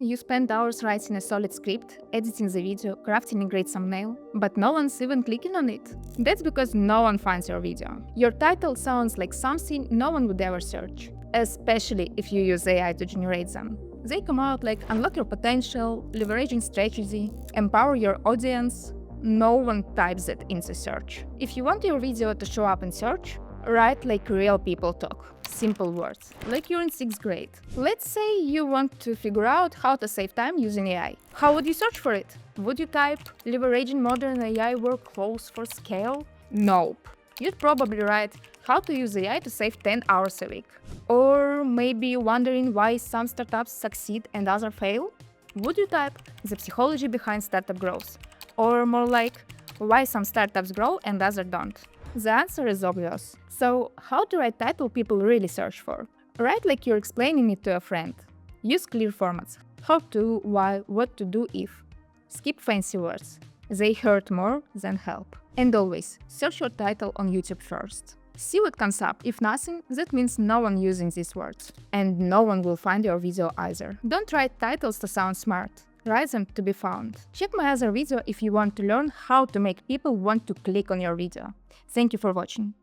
You spend hours writing a solid script, editing the video, crafting a great thumbnail, but no one's even clicking on it. That's because no one finds your video. Your title sounds like something no one would ever search, especially if you use AI to generate them. They come out like unlock your potential, leveraging strategy, empower your audience. No one types it into search. If you want your video to show up in search, write like real people talk. Simple words, like you're in 6th grade. Let's say you want to figure out how to save time using AI. How would you search for it? Would you type leveraging modern AI workflows for scale? Nope. You'd probably write how to use AI to save 10 hours a week. Or maybe wondering why some startups succeed and others fail? Would you type the psychology behind startup growth? Or more like why some startups grow and others don't? The answer is obvious. So, how to write title people really search for? Write like you're explaining it to a friend. Use clear formats. How to, why, what to do if. Skip fancy words. They hurt more than help. And always, search your title on YouTube first. See what comes up. If nothing, that means no one using these words. And no one will find your video either. Don't write titles to sound smart. Write them to be found. Check my other video if you want to learn how to make people want to click on your video. Thank you for watching.